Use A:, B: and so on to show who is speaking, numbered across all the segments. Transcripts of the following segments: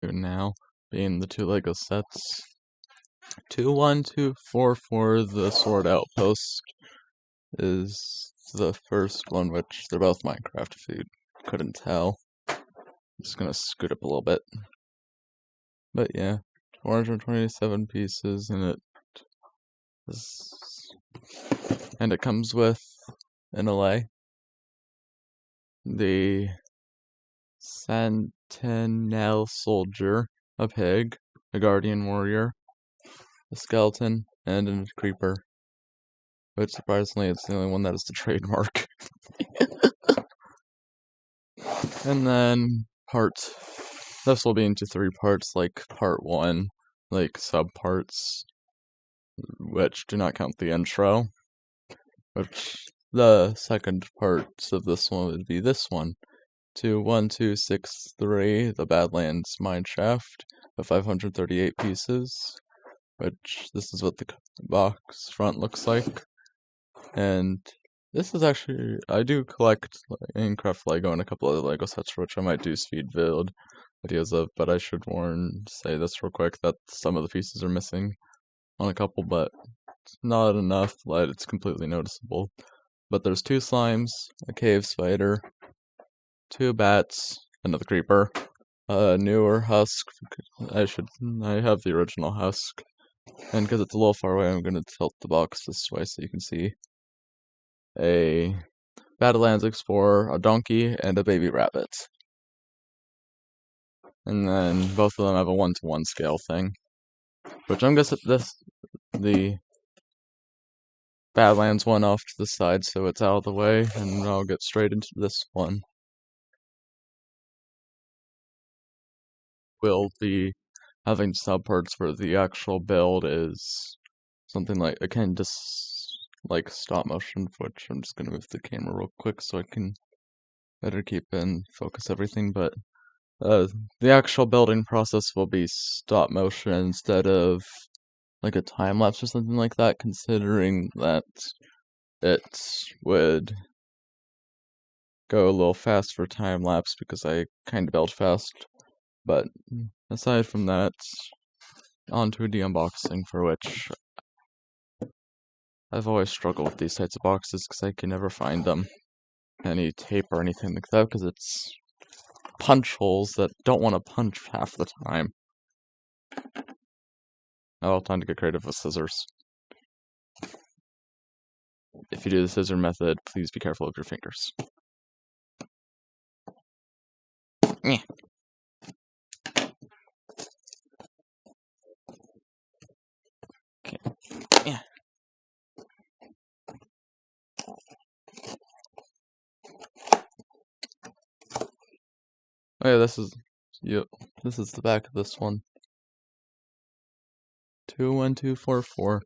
A: now, being the 2 Lego sets. 21244, the sword outpost, is the first one, which they're both Minecraft if you couldn't tell. I'm just gonna scoot up a little bit. But yeah, 427 pieces, and it comes with an allay, the Sentinel Soldier, a pig, a Guardian Warrior, a skeleton, and a creeper. Which surprisingly, it's the only one that is the trademark. And then this will be into 3 parts, like part 1, like subparts, which do not count the intro. Which the second parts of this one would be this one. 21263, the Badlands mineshaft of 538 pieces, which this is what the box front looks like. And this is actually, I do collect Minecraft Lego and a couple other Lego sets, for which I might do speed build videos of, but I should say this real quick, that some of the pieces are missing on a couple, but it's not enough that it's completely noticeable. But there's 2 slimes, a cave spider, 2 bats, another creeper, a newer husk. I have the original husk, and because it's a little far away, I'm going to tilt the box this way so you can see a Badlands Explorer, a donkey, and a baby rabbit. And then both of them have a 1-to-1 scale thing, which I'm gonna set the Badlands one off to the side so it's out of the way, and I'll get straight into this one. We'll be having subparts where the actual build is something like akin to like stop motion, which I'm just gonna move the camera real quick so I can better keep and focus everything. But the actual building process will be stop motion instead of like a time lapse or something like that, considering that it would go a little fast for time lapse because I kind of build fast. But aside from that, on to the unboxing, for which I've always struggled with these types of boxes because I can never find any tape or anything like that, because it's punch holes that don't want to punch half the time. I'll have time to get creative with scissors. If you do the scissor method, please be careful of your fingers. Yeah. Okay. Yeah. Oh yeah, this is the back of this one. 21244.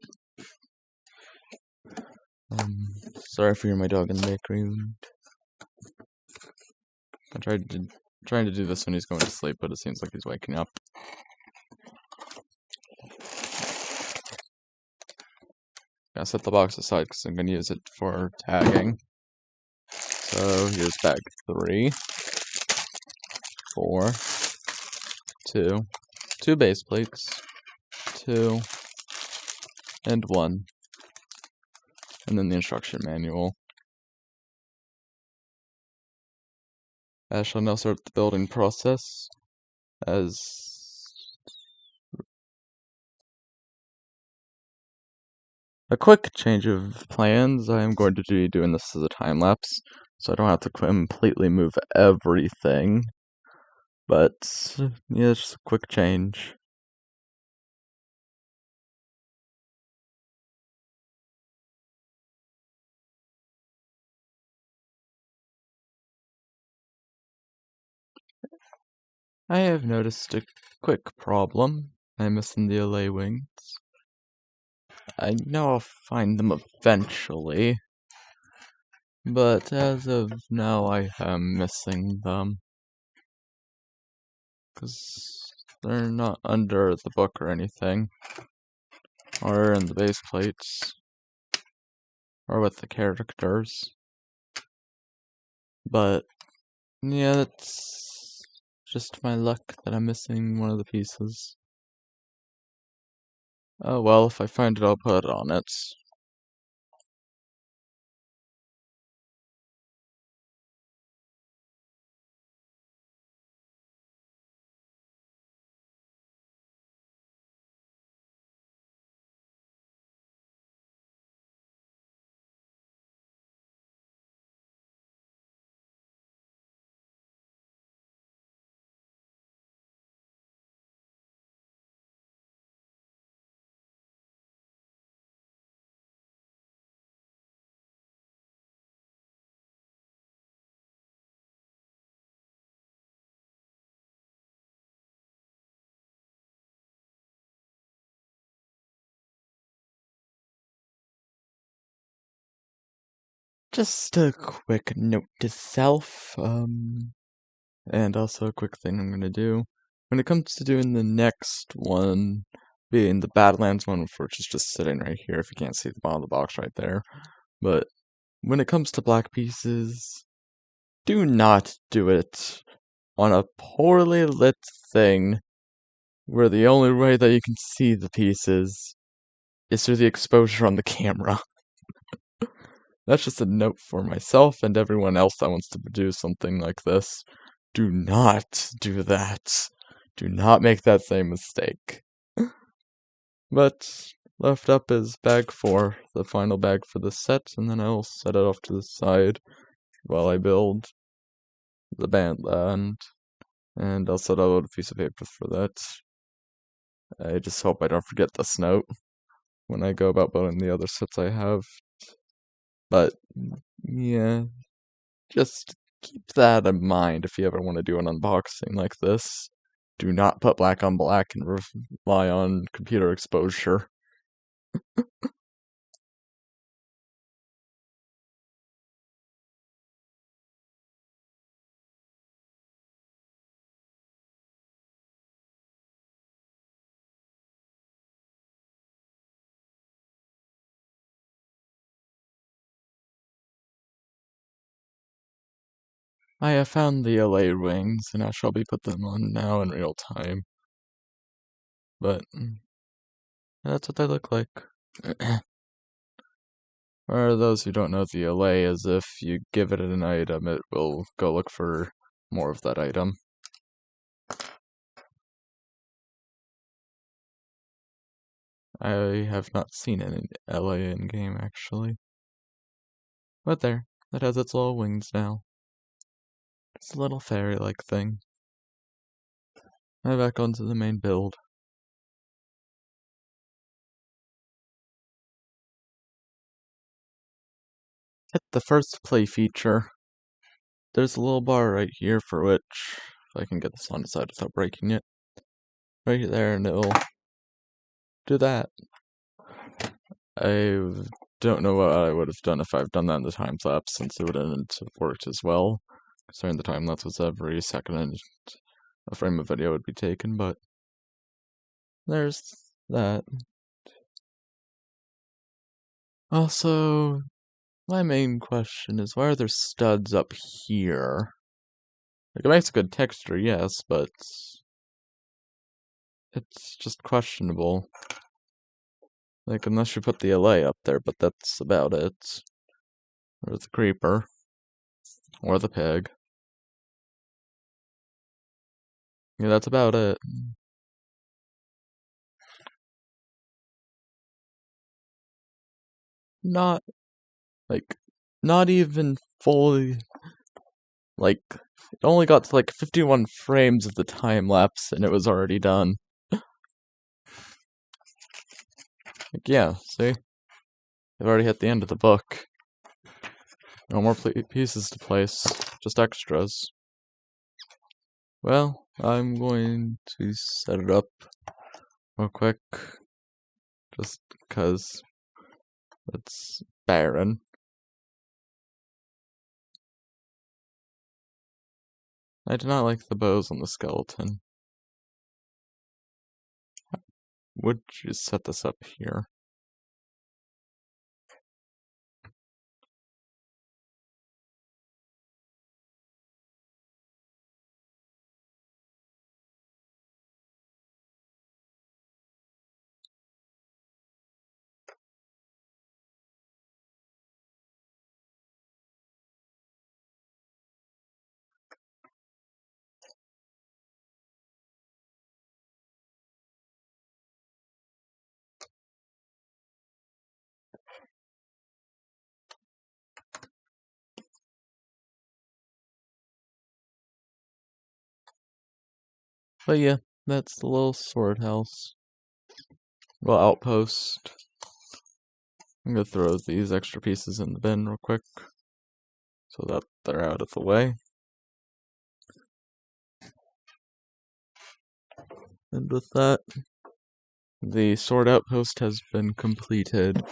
A: Sorry for my dog in the background. I trying to do this when he's going to sleep, but it seems like he's waking up. Gotta set the box aside because I'm gonna use it for tagging. So here's bag 3, 4, 2 base plates, 2, and 1, and then the instruction manual. I shall now start the building process. As a quick change of plans, I am going to be doing this as a time lapse, so I don't have to completely move everything. But yeah, it's just a quick change. I have noticed a quick problem. I'm missing the LA wings. I know I'll find them eventually, but as of now I am missing them. Because they're not under the book or anything, or in the base plates, or with the characters. But yeah, that's just my luck that I'm missing one of the pieces. Oh well, if I find it, I'll put it on it. Just a quick note to self, and also a quick thing I'm gonna do. When it comes to doing the next one, being the Badlands one, which is just sitting right here, if you can't see the bottom of the box right there. But when it comes to black pieces, do not do it on a poorly lit thing where the only way that you can see the pieces is through the exposure on the camera. That's just a note for myself and everyone else that wants to produce something like this. Do not do that. Do not make that same mistake. But left up is bag 4, the final bag for the set, and then I'll set it off to the side while I build the badland. And I'll set out a piece of paper for that. I just hope I don't forget this note when I go about building the other sets I have. But yeah, just keep that in mind if you ever want to do an unboxing like this. Do not put black on black and rely on computer exposure. I have found the LA wings, and I shall be put them on now in real time. But that's what they look like. For those who don't know, the LA is if you give it an item, it will go look for more of that item. I have not seen any LA in game actually. But there, it has its little wings now. It's a little fairy-like thing. Now back onto the main build. Hit the first play feature. There's a little bar right here for which, if I can get this on the side without breaking it, right there, and it'll do that. I don't know what I would have done if I've done that in the time lapse, since it wouldn't have worked as well. Considering the time lapse was every second and a frame of video would be taken, but there's that. Also, my main question is, why are there studs up here? Like, it makes a good texture, yes, but it's just questionable. Like, unless you put the LA up there, but that's about it. Or the creeper. Or the pig. Yeah, that's about it. Not, like, not even fully, like, it only got to, like, 51 frames of the time lapse, and it was already done. Like, yeah, see? I've already hit the end of the book. No more pieces to place, just extras. Well, I'm going to set it up real quick, just because it's barren. I do not like the bows on the skeleton. Would you set this up here? But yeah, that's the little sword house. Well, outpost. I'm gonna throw these extra pieces in the bin real quick so that they're out of the way. And with that, the sword outpost has been completed.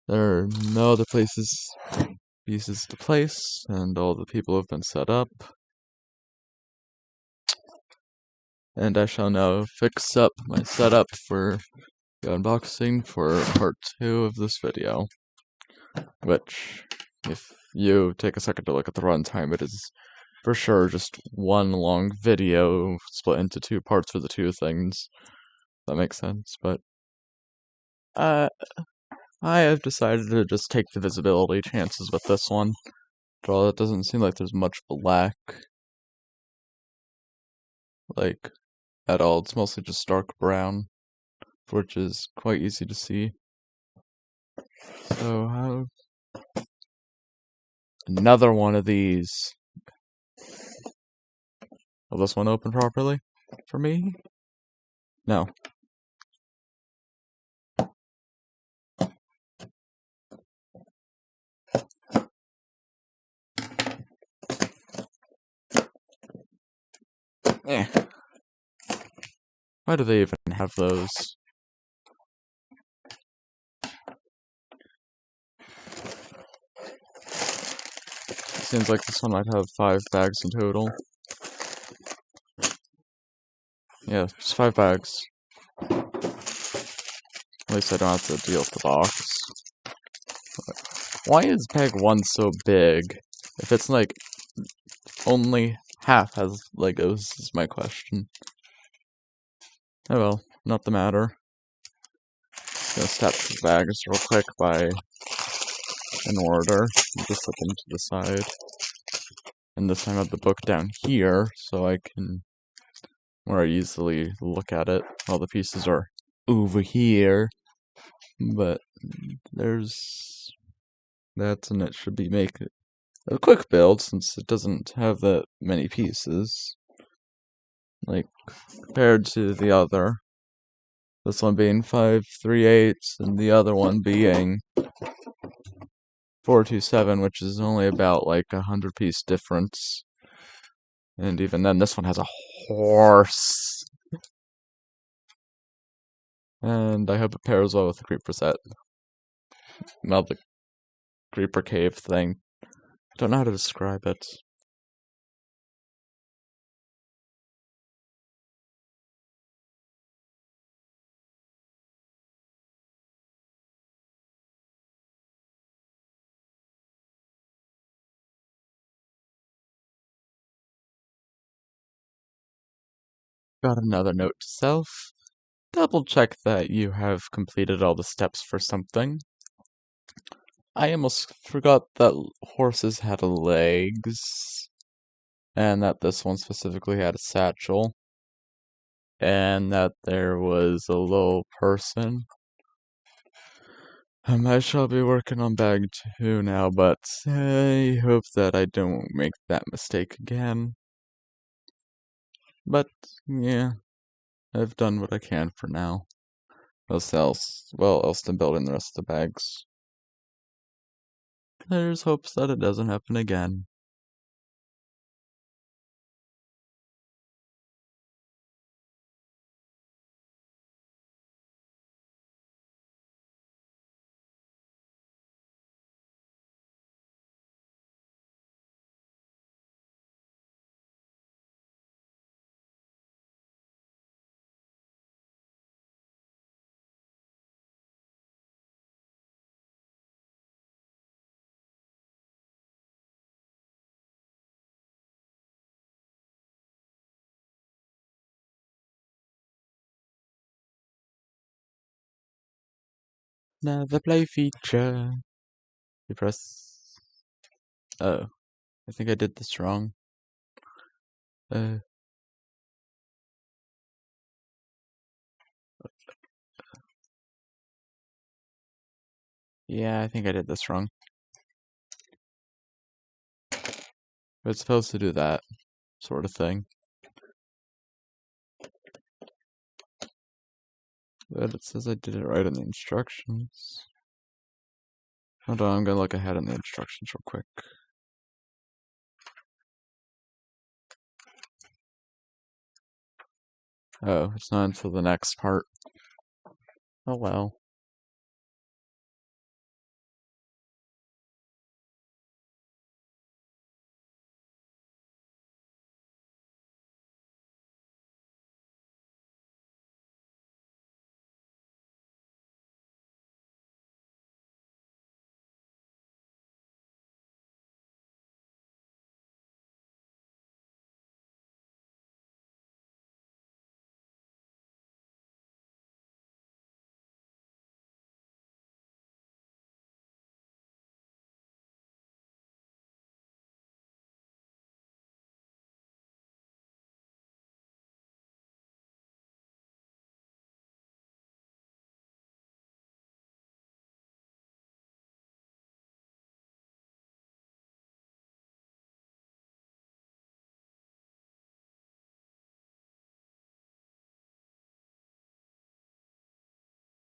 A: There are no other pieces to place, and all the people have been set up. And I shall now fix up my setup for the unboxing for part 2 of this video. Which, if you take a second to look at the runtime, it is for sure just one long video split into 2 parts for the 2 things. That makes sense, but I have decided to just take the visibility chances with this one. After all, it doesn't seem like there's much black, like, at all. It's mostly just dark brown, which is quite easy to see. So, how... Another one of these. Will this one open properly for me? No. Eh. Why do they even have those? Seems like this one might have 5 bags in total. Yeah, just 5 bags. At least I don't have to deal with the box. Why is bag 1 so big? If it's like only half has Legos is my question. Oh well, not the matter. Gonna step the bags real quick in order. Just put them to the side. And this time I have the book down here so I can more easily look at it while the pieces are over here. But there's that, and it should be make a quick build since it doesn't have that many pieces. Like compared to the other. This one being 5 3/8 and the other one being 427, which is only about like 100-piece difference. And even then, this one has a horse. And I hope it pairs well with the creeper set. Well, the creeper cave thing. I don't know how to describe it. Got another note to self. Double check that you have completed all the steps for something. I almost forgot that horses had legs, and that this one specifically had a satchel, and that there was a little person. I shall be working on bag 2 now, but I hope that I don't make that mistake again. But, yeah, I've done what I can for now. Else than building the rest of the bags. There's hopes that it doesn't happen again. Never play feature. You press... Oh, I think I did this wrong. Yeah, I think I did this wrong. But it's supposed to do that sort of thing. But it says I did it right in the instructions. Hold on, I'm gonna look ahead in the instructions real quick. Oh, it's not until the next part. Oh well.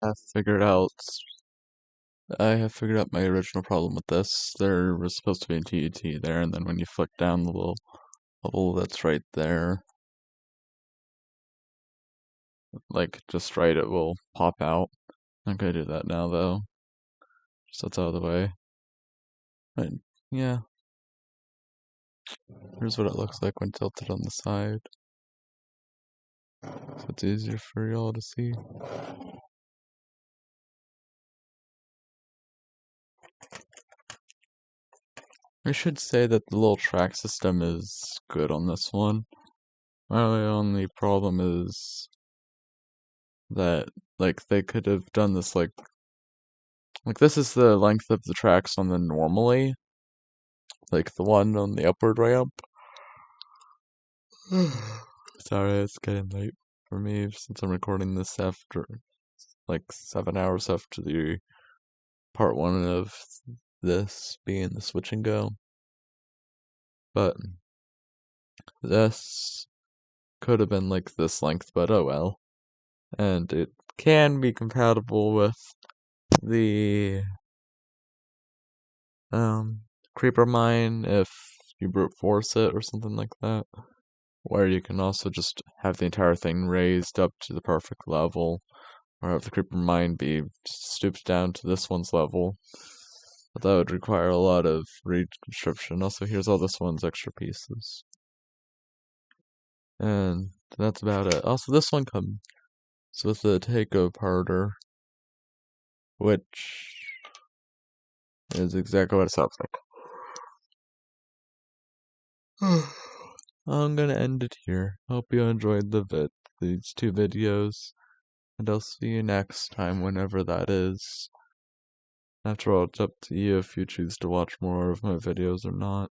A: I have figured out my original problem with this. There was supposed to be a TET there, and then when you flick down the little bubble that's right there, like just right, it will pop out. I'm gonna do that now though. Just that's out of the way. But yeah, here's what it looks like when tilted on the side. So it's easier for y'all to see. I should say that the little track system is good on this one. My only problem is that like they could have done this like this is the length of the tracks on the normally, like the one on the upward ramp. Sorry, it's getting late for me since I'm recording this after like 7 hours after the part one of this being the switch and go. But this could have been like this length, but oh well. And it can be compatible with the creeper mine if you brute force it or something like that, where you can also just have the entire thing raised up to the perfect level, or have the creeper mine be stooped down to this one's level. But that would require a lot of reconstruction. Also, here's all this one's extra pieces. And that's about it. Also, this one comes with the take-aparter, which is exactly what it sounds like. I'm gonna end it here. Hope you enjoyed these two videos, and I'll see you next time whenever that is. After all, it's up to you if you choose to watch more of my videos or not.